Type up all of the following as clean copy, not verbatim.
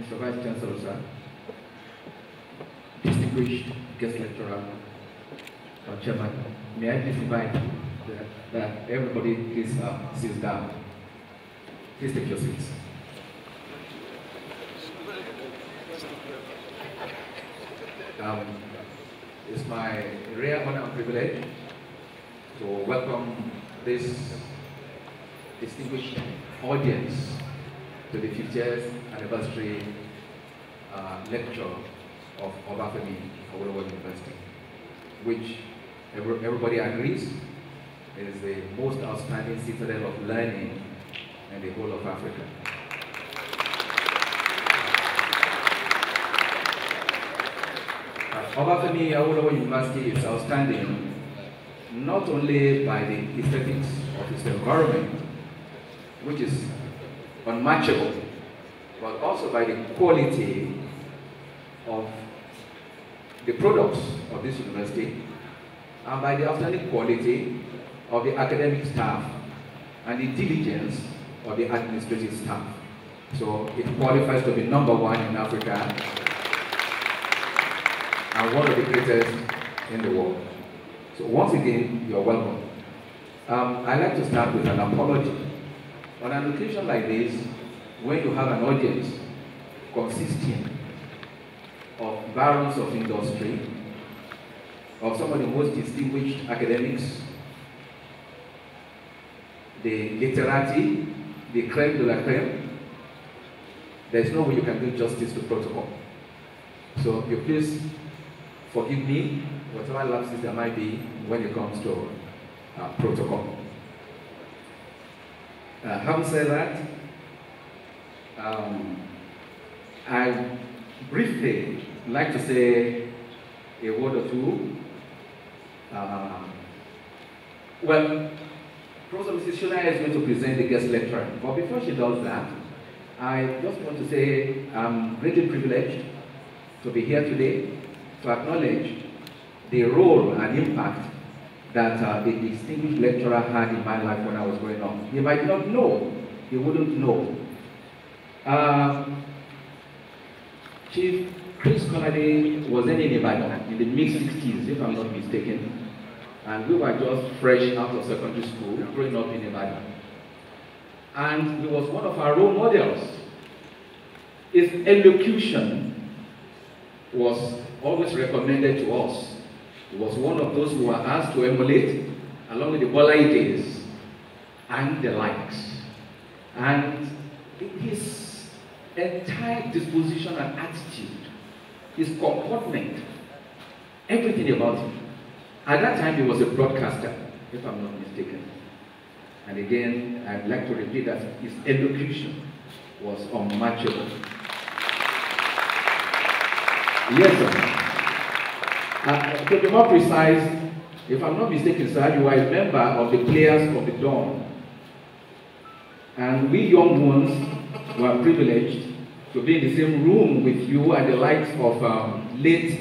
Mr. Vice Chancellor, sir, distinguished guest lecturer, Chairman, may I please invite that everybody please sit down. Please take your seats. It's my rare honor and privilege to welcome this distinguished audience to the 50th anniversary lecture of Obafemi Awolowo University, which everybody agrees is the most outstanding citadel of learning in the whole of Africa. Obafemi Awolowo University is outstanding not only by the aesthetics of its environment, which is unmatchable, but also by the quality of the products of this university, and by the outstanding quality of the academic staff and the diligence of the administrative staff. So it qualifies to be #1 in Africa and one of the greatest in the world. So once again, you're welcome. I'd like to start with an apology. On an occasion like this, when you have an audience consisting of barons of industry, of some of the most distinguished academics, the literati, the creme de la creme, there's no way you can do justice to protocol. So you please forgive me, whatever lapses there might be when it comes to protocol. Having said that, I briefly like to say a word or two. Well, Professor Mrs. Shona is going to present the guest lecture, but before she does that, I just want to say I'm really privileged to be here today to acknowledge the role and impact that the distinguished lecturer had in my life when I was growing up. He might not know, he wouldn't know. Chief Chris Conady was then in Ibadan in the mid-60s, if I'm not mistaken, and we were just fresh out of secondary school, growing up in Ibadan. And he was one of our role models. His elocution was always recommended to us. He was one of those who were asked to emulate along with the Bolaides and the likes. And his entire disposition and attitude, his comportment, everything about him. At that time, he was a broadcaster, if I'm not mistaken. And again, I'd like to repeat that his elocution was unmatchable. Yes, sir. To be more precise, if I'm not mistaken, sir, you are a member of the Players of the Dawn. And we young ones were privileged to be in the same room with you and the likes of late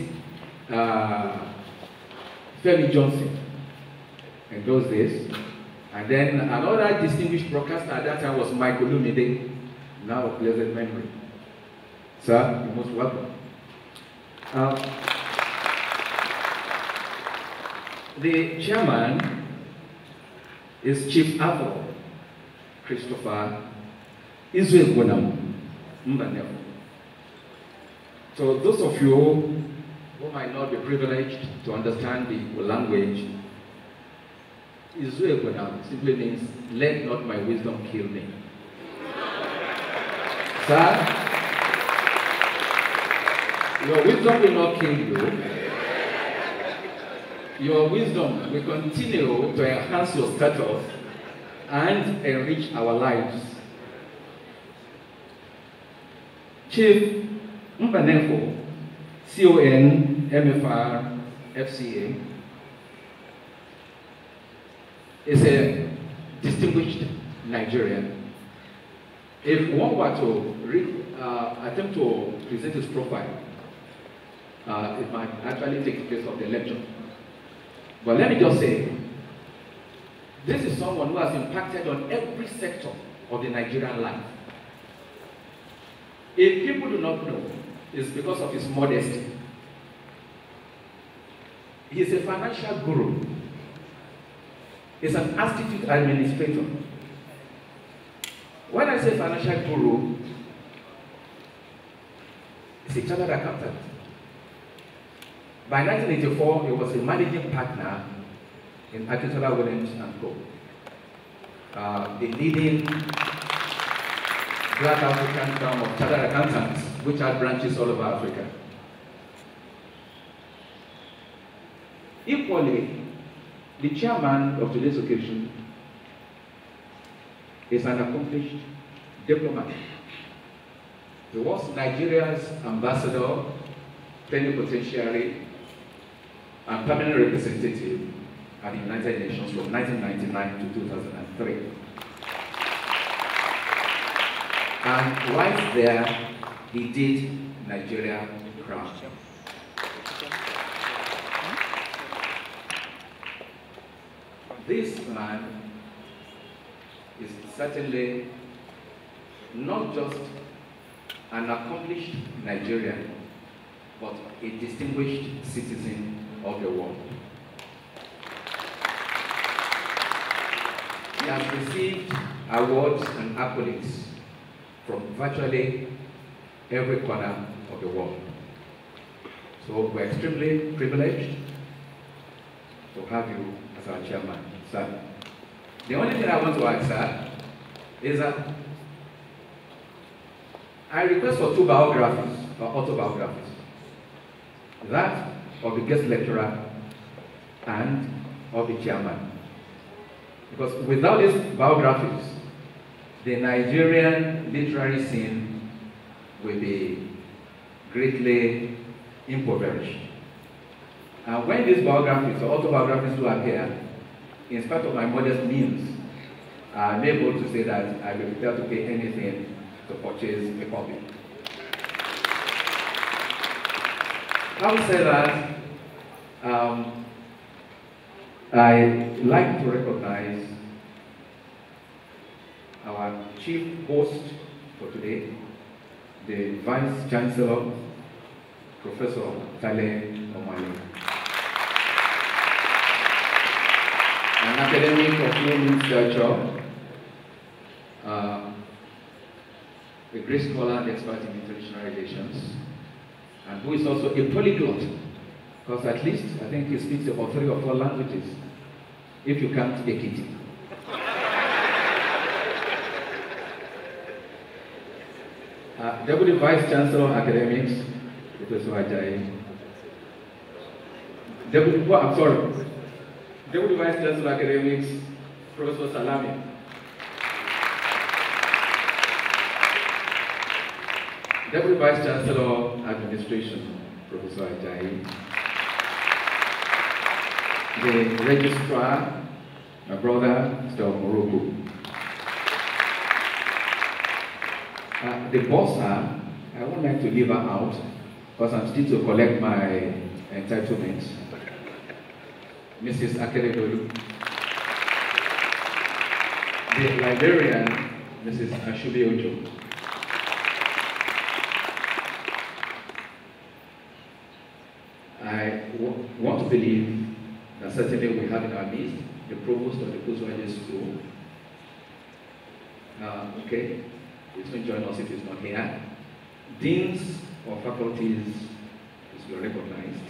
Femi Johnson in those days. And then another distinguished broadcaster at that time was Michael Lumide, now of blessed memory. Sir, you're most welcome. The chairman is Chief Avro Christopher Israel Bonam Mbanef. So those of you who might not be privileged to understand the language, Israel Bonam simply means, let not my wisdom kill me. Sir, your wisdom will not kill you. Your wisdom will continue to enhance your status and enrich our lives. Chief Mbanefo, CON, MFR, FCA, is a distinguished Nigerian. If one were to attempt to present his profile, it might actually take place of the lecture. But let me just say, this is someone who has impacted on every sector of the Nigerian life. If people do not know, it's because of his modesty. He's a financial guru. He's an institute administrator. When I say financial guru, he's a chartered accountant. By 1984, he was a managing partner in Chancellor Williams & Co. The leading Black African firm of chartered accountants, which had branches all over Africa. Equally, the chairman of today's occasion is an accomplished diplomat. He was Nigeria's ambassador, plenipotentiary, and permanent representative at the United Nations from 1999 to 2003. And right there, he did Nigeria proud. This man is certainly not just an accomplished Nigerian, but a distinguished citizen of the world. He has received awards and accolades from virtually every corner of the world. So we're extremely privileged to have you as our chairman, sir. The only thing I want to add, sir, is that I request for 2 biographies or autobiographies. That of the guest lecturer and of the chairman. Because without these biographies, the Nigerian literary scene will be greatly impoverished. And when these biographies or autobiographies do appear, in spite of my modest means, I'm able to say that I will be prepared to pay anything to purchase a copy. Having said that, I'd like to recognize our chief host for today, the Vice Chancellor, Professor Bamitale Omole, an academic of human literature, a great scholar and expert in international relations, and who is also a polyglot, because at least I think he speaks about 3 or 4 languages, if you can't take it. Deputy Vice Chancellor Academics, Professor Ajayi. Deputy Vice Chancellor Academics, Professor Salami. Deputy Vice Chancellor Administration, Professor Ajayi. The Registrar, my brother, Mr. Morocco. The bossa, I won't like to leave her out because I'm still to collect my entitlements. Mrs. Akeredolu. The librarian, Mrs. Ashubi Ojo. I want to believe that certainly we have in our midst the provost of the postgraduate school. Okay. It's going to join us if he's not here. Deans of faculties is well recognized.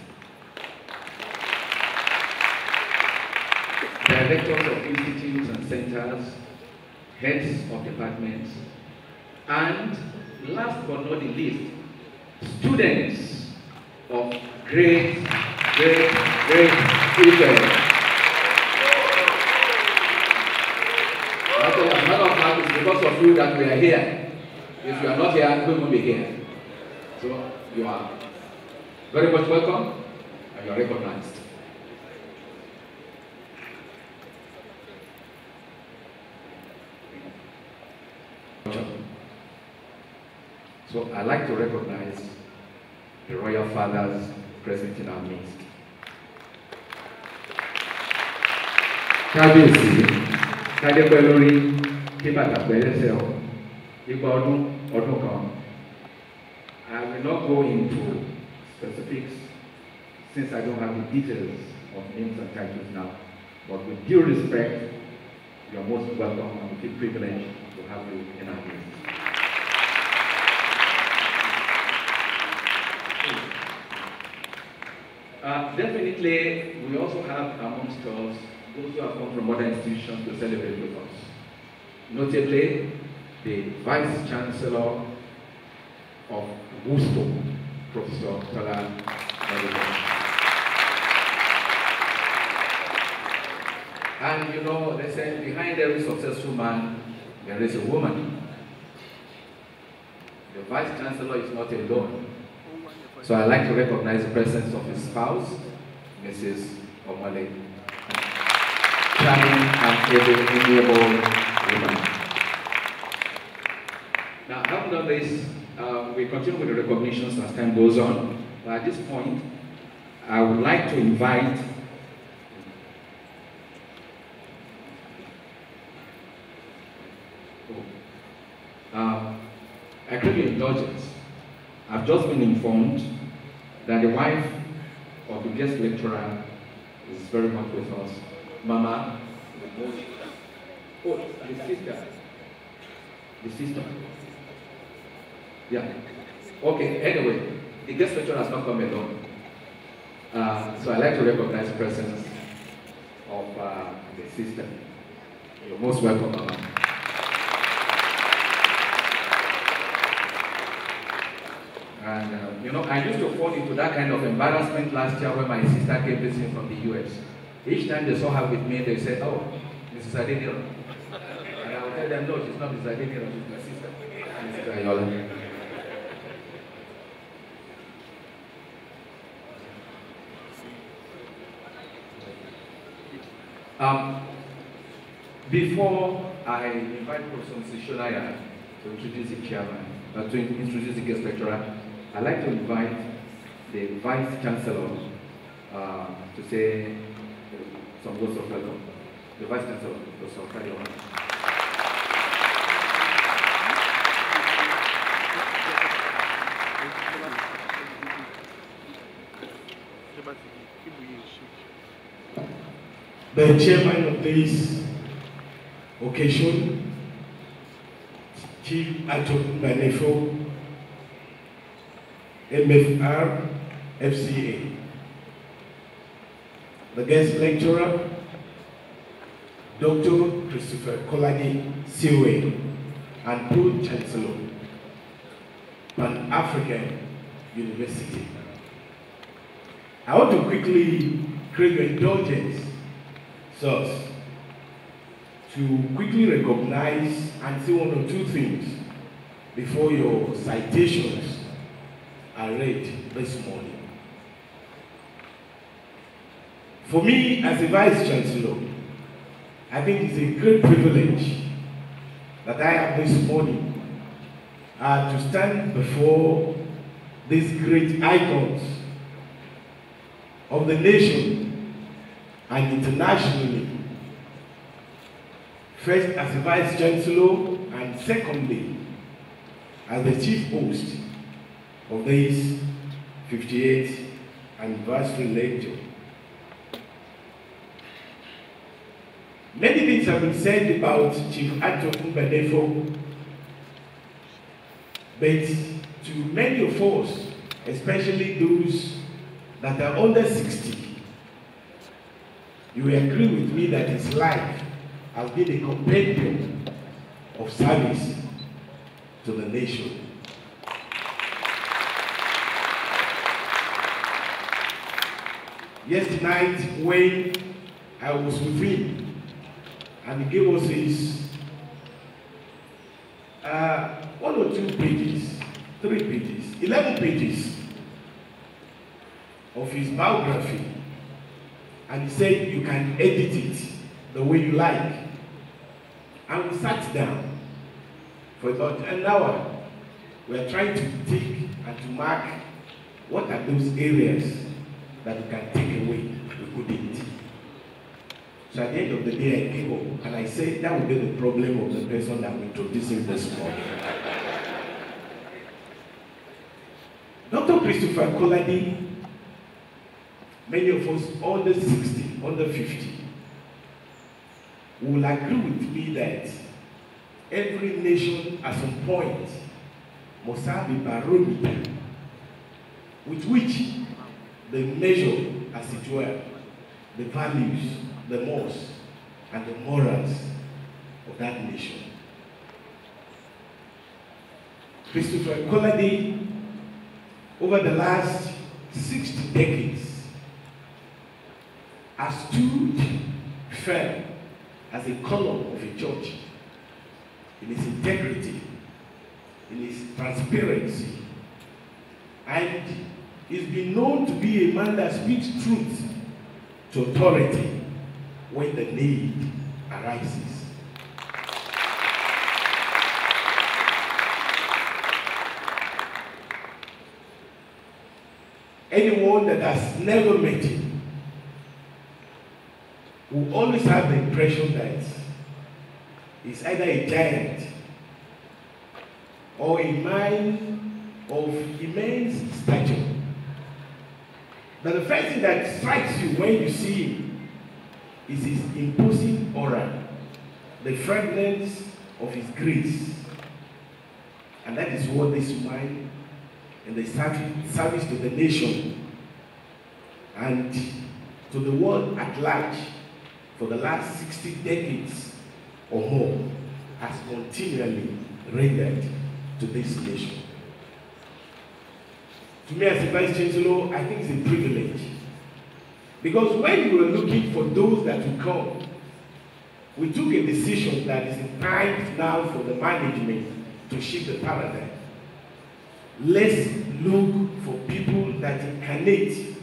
Directors of institutes and centers, heads of departments, and last but not the least, students of great people. As a matter of fact, it's because of you that we are here. If you are not here, we won't be here. So you are very much welcome and you are recognized. So I'd like to recognize the royal fathers present in our midst. Kábíyèsí, Kádépẹ́ lórí, kí bàtà pẹ́lẹ́sẹ̀ ọ̀, ipa ọdún kan, I will not go into specifics since I don't have the details of names and titles now. But with due respect, you are most welcome and we feel privileged to have you in our midst. Definitely, we also have amongst us those who have come from other institutions to celebrate with us. Notably, the Vice Chancellor of Worcester, Professor And you know, they say behind every successful man, there is a woman. The Vice Chancellor is not alone. So I'd like to recognize the presence of his spouse, Mrs. Omole, charming and amiable woman. Now, having done this, we continue with the recognitions as time goes on. But at this point, I would like to invite I crave your indulgence. I've just been informed that the wife of the guest lecturer is very much with us. Mama, oh, the sister. The sister. Yeah. Okay, anyway, the guest lecturer has not come alone. So I'd like to recognize the presence of the sister. You're most welcome, Mama. And you know, I used to fall into that kind of embarrassment last year when my sister came visiting from the US. Each time they saw her with me, they said, "Oh, Mrs. Adeniro." And I would tell them, "No, she's not Mrs. Adeniro, she's my sister, Mrs. Ayola." Before I invite Professor Shonaya to introduce the chairman, to introduce the guest lecturer, I'd like to invite the Vice Chancellor to say some words of welcome. The Vice Chancellor, Professor Omole. The chairman of this occasion, Chief Atok Banefo, MFR, FCA, the guest lecturer, Dr. Christopher Kolade Siwe, and Pro-Chancellor, Pan-African University. I want to quickly crave your indulgence, sirs, to quickly recognize and say one or two things before your citations are read this morning. For me, as a Vice Chancellor, I think it's a great privilege that I have this morning to stand before these great icons of the nation and internationally. First as a Vice Chancellor, and secondly as the Chief Host of this 58th anniversary lecture. Many things have been said about Chief Atok Banefo, but to many of us, especially those that are under 60, you will agree with me that his life has been a compendium of service to the nation. Yesterday night, when I was with him, and he gave us his 1 or 2 pages, 3 pages, 11 pages of his biography, and he said you can edit it the way you like. And we sat down for about an hour. We are trying to think and to mark what are those areas that we can take away, we couldn't. So at the end of the day, I came up and I said that would be the problem of the person that we introduced him this morning. Dr. Christopher Kolade, many of us under 60, under 50, will agree with me that every nation at some point must have a barometer with which they measure, as it were, the values, the morals, and the morals of that nation. Christopher Kolade, over the last 60 decades, has stood firm as a column of a church in its integrity, in its transparency, and he's been known to be a man that speaks truth to authority when the need arises. Anyone that has never met him will always have the impression that he's either a giant or a man of immense stature. But the first thing that strikes you when you see him is his imposing aura, the fragrance of his grace. And that is what this man in the service to the nation and to the world at large for the last 60 decades or more has continually rendered to this nation. To me as a Vice Chancellor, I think it's a privilege. Because when we were looking for those that would come, we took a decision that is time now for the management to shift the paradigm. Let's look for people that incarnate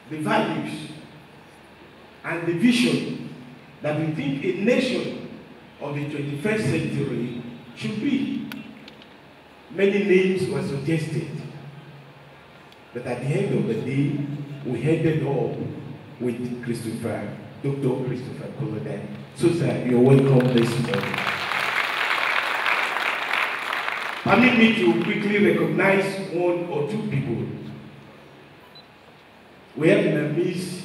the values and the vision that we think a nation of the 21st century should be. Many names were suggested, but at the end of the day, we ended up with Dr. Christopher Kolade. So, sir, you're welcome this morning. Permit me to quickly recognize one or two people. We have in our midst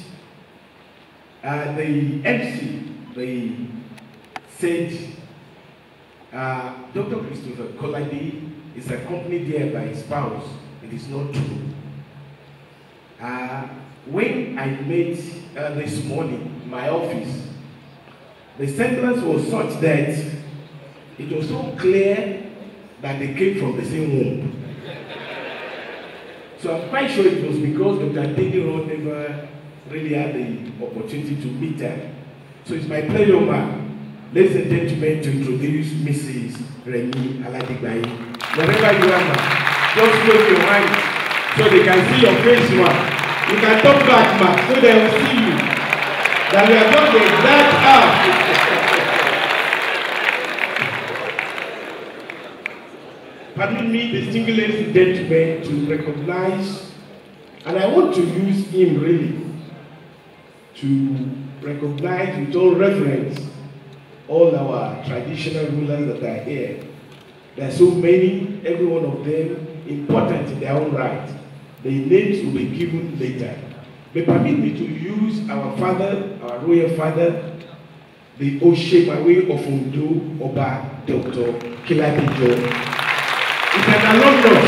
the MC. They said Dr. Christopher Kolade is accompanied here by his spouse. It is not true. When I met this morning in my office, the semblance was such that it was so clear that they came from the same womb. So I'm quite sure it was because Dr. Adeniran never really had the opportunity to meet her. So it's my pleasure, ladies and gentlemen, to introduce Mrs. Remi Aladigbayi. Wherever you are, just close your eyes so they can see your face, You can talk back, so they will see you. That we are just the exact half. Permit me, distinguished ladies and gentlemen, to recognize, and I want to use him really to recognize with all reverence all our traditional rulers that are here. There are so many, every one of them important in their own right. The names will be given later. But permit me to use our father, our royal father, the Oshemawe of Ondo, Oba Dr. Kilabijo. It's an alumnus.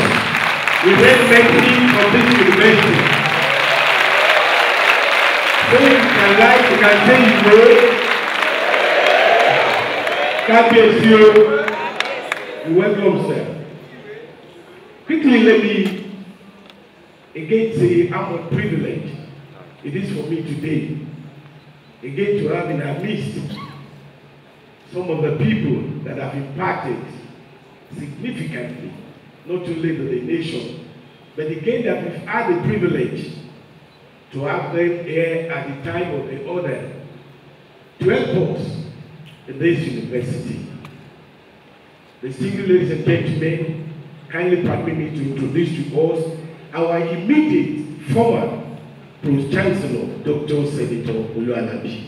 We read medicine from this university. So you can write, you can say you know. You're welcome, sir. Quickly, let me again say how much privilege it is for me today, again, to have in our midst some of the people that have impacted significantly, not only the nation, but again that we've had the privilege to have them here at the time of the order to help us in this university. Distinguished ladies and gentlemen, kindly permit me to introduce to us our immediate former Prof. Chancellor, Dr. Senator Oluwalabi.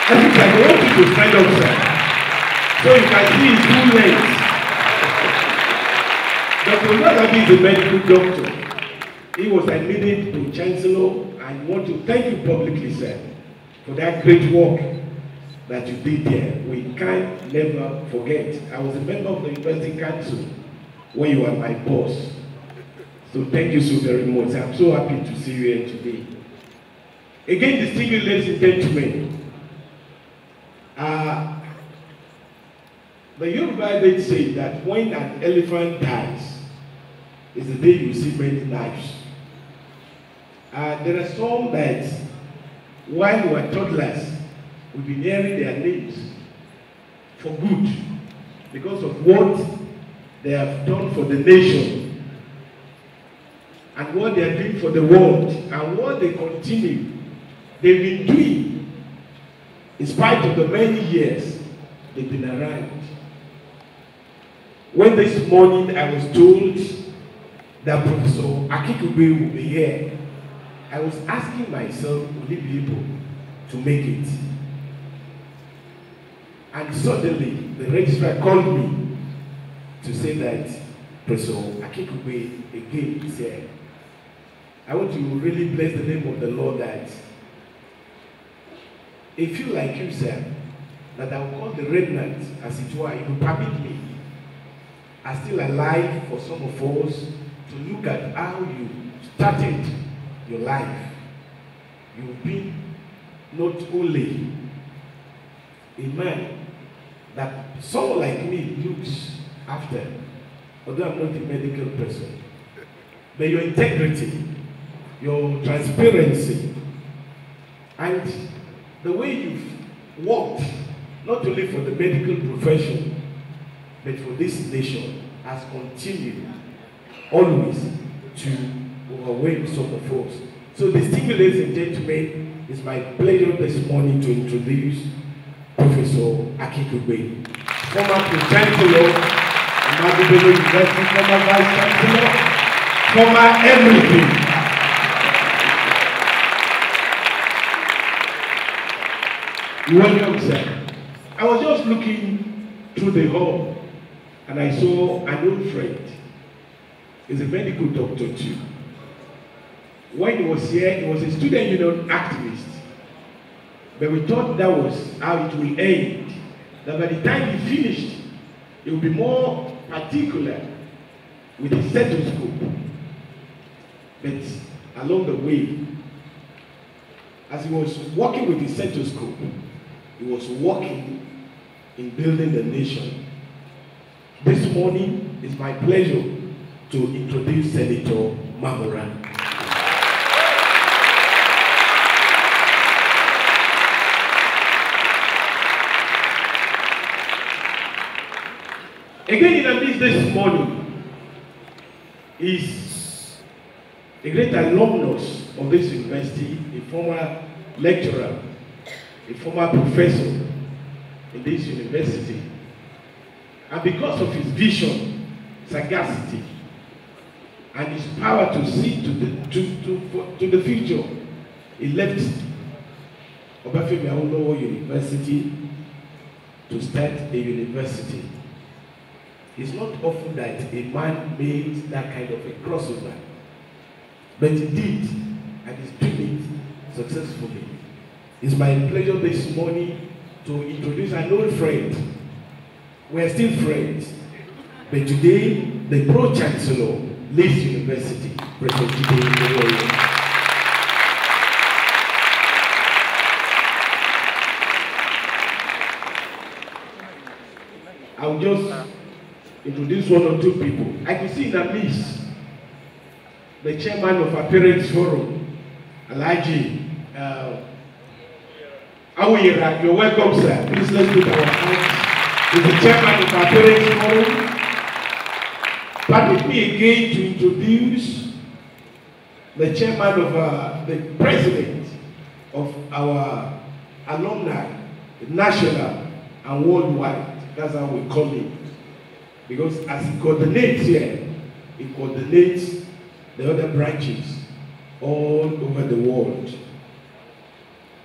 I want you to stand up, sir, so you can see his full length. Dr. Obafemi is a medical doctor. He was admitted to Chancellor, and I want to thank you publicly, sir, for that great work that you did there. We can't never forget. I was a member of the University Council when you were my boss. So thank you so very much. I'm so happy to see you here today. Again, distinguished ladies and gentlemen, the Yoruba did say that when an elephant dies, is the day you see many knives. There are some that, while we were toddlers, we've been hearing their names for good because of what they have done for the nation and what they are doing for the world and what they continue. They've been doing in spite of the many years they've been around. When this morning I was told that Professor Akikugbe will be here, I was asking myself, will he be able to make it? And suddenly, the registrar called me to say that Professor Akikugbe again is here. I want to really bless the name of the Lord that a few like you, sir, that I will call the remnant, as it were, if you permit me, are still alive for some of us to look at how you started your life. You've been not only a man that someone like me looks after, although I'm not a medical person, but your integrity, your transparency, and the way you've worked, not only for the medical profession, but for this nation, has continued always to overwhelm some of us. So, distinguished ladies and gentlemen, it's my pleasure this morning to introduce Professor Akikugbe, former Chancellor of Bamitale University, former Vice Chancellor, former everything. Welcome, sir. I was just looking through the hall and I saw an old friend. He's a medical doctor too. When he was here, he was a student union activist. But we thought that was how it will end. That by the time he finished, he would be more particular with his stethoscope. But along the way, as he was working with his stethoscope, he was working in building the nation. This morning, it's my pleasure to introduce Senator Mamora. Again, in the midst this morning is a great alumnus of this university, a former lecturer, a former professor in this university. And because of his vision, sagacity, and his power to see to the future, he left Obafemi Awolowo University to start a university. It's not often that a man made that kind of a crossover, but he did, and he's doing it successfully. It's my pleasure this morning to introduce an old friend. We're still friends, but today the Pro-Chancellor, Leeds University, Professor Awolowo. I'll just introduce one or two people. I can see in the midst the chairman of our Parents Forum, Alhaji Awira. You're welcome, sir. Please let's put our hands. He's the chairman of our Parents Forum. Permit me again to introduce the chairman of the president of our alumni, national and worldwide. That's how we call him. Because as he coordinates here, he coordinates the other branches all over the world.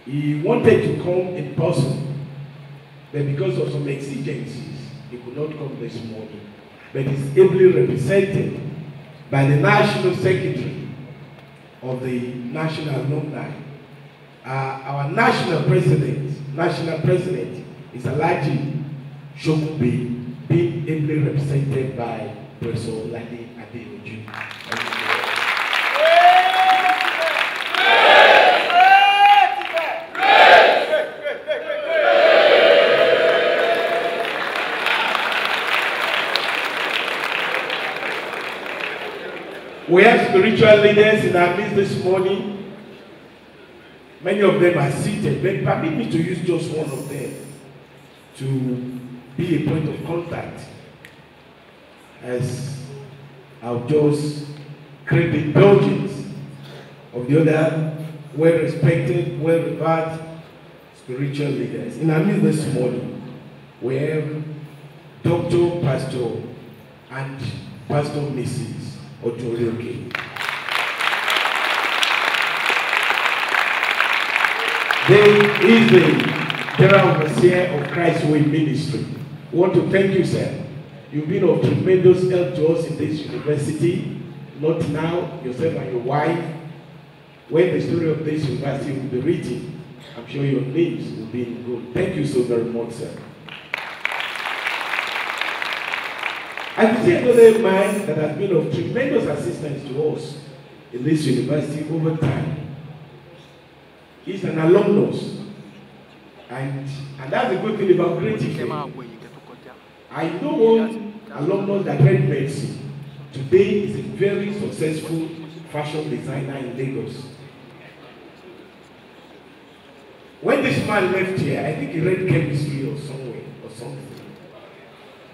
He wanted to come in person, but because of some exigencies, he could not come this morning. but is ably represented by the National Secretary of the National Alumni. Our national president is Alhaji Shokunbi, being ably represented by Professor Ladi Adeoju. We have spiritual leaders in our midst this morning. Many of them are seated, but permit me to use just one of them to be a point of contact, as I'll just create the indulgence of the other well-respected, well-revered spiritual leaders. In our midst this morning, we have Dr. Pastor and Pastor Mrs. Otorioke. They is the General Overseer of Christ's Way Ministry. We want to thank you, sir. You've been of tremendous help to us in this university. Not now, yourself and your wife. When the story of this university will be written, I'm sure your names will be in good. Thank you so very much, sir. I can see another man that has been of tremendous assistance to us in this university over time. He's an alumnus, and that's a good thing about great people. I know one alumnus that read medicine. Today is a very successful fashion designer in Lagos. When this man left here, I think he read chemistry or somewhere or something.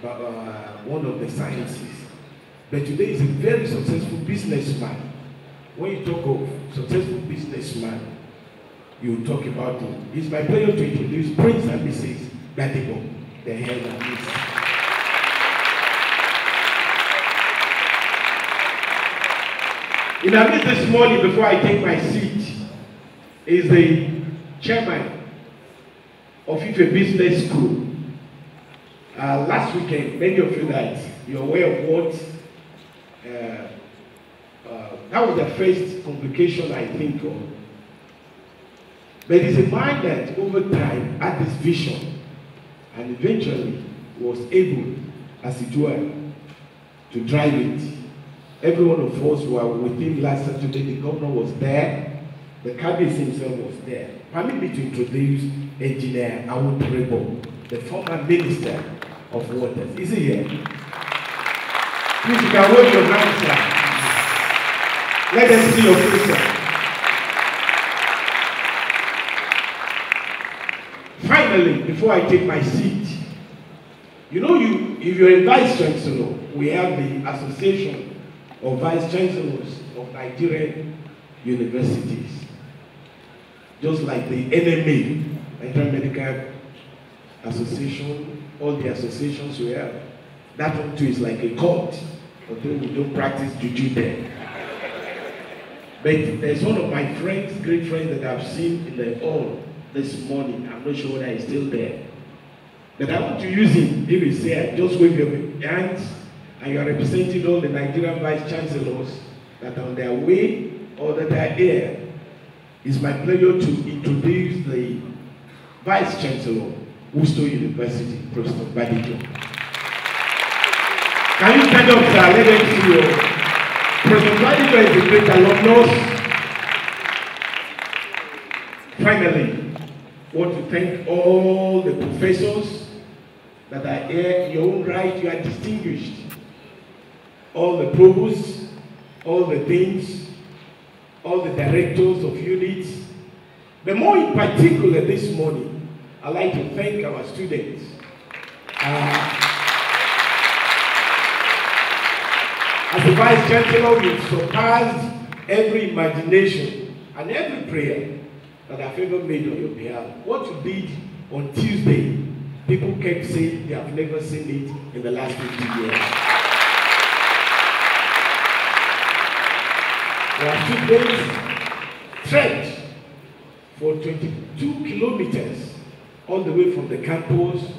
But one of the sciences. But today is a very successful businessman. When you talk of successful businessman, you talk about him. It's my pleasure to introduce Prince and Mrs. Gbadebo, the head and Miss. In our midst this morning, before I take my seat, is the chairman of Ife Business School. Last weekend, many of you that you're aware of what that was the first complication I think of. But it's a man that over time had this vision and eventually was able, as it were, to drive it. Every one of us who were with him last Saturday, the governor was there, the cabinet himself was there. Permit me to introduce Engineer Awolowo, the former minister of waters. Is he here? Please, you can wave your hands, sir. Let them see your face, sir. Finally, before I take my seat, you know, if you're a vice chancellor, we have the Association of Vice Chancellors of Nigerian Universities. Just like the NMA, Nigerian Medical Association, all the associations we have. That one too is like a court, although we don't practice juju there. But there's one of my friends, great friends that I've seen in the hall this morning. I'm not sure whether he's still there. But I want to use him. If he's here, just wave your hands, and you are representing all the Nigerian Vice Chancellors that are on their way or that are here. It's my pleasure to introduce the Vice Chancellor, Worcester University, Professor Gbadebo. Can you stand up, sir? Let them see you. Professor Gbadebo is a great alumnus. Finally, I want to thank all the professors that are here. In your own right, you are distinguished. All the provosts, all the deans, all the directors of units. But more in particular this morning, I'd like to thank our students. As the Vice Chancellor, you've surpassed every imagination and every prayer that I've ever made on your behalf. What you did on Tuesday, people kept saying they have never seen it in the last 50 years. Our students trekked for 22 kilometers all the way from the campus,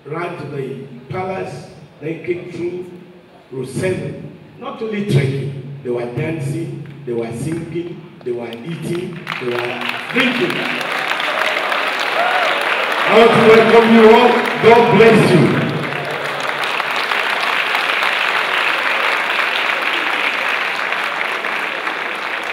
ran to the palace, They came through Route 7, not only trekking, they were dancing, they were singing, they were eating, they were drinking. I want to welcome you all. God bless you.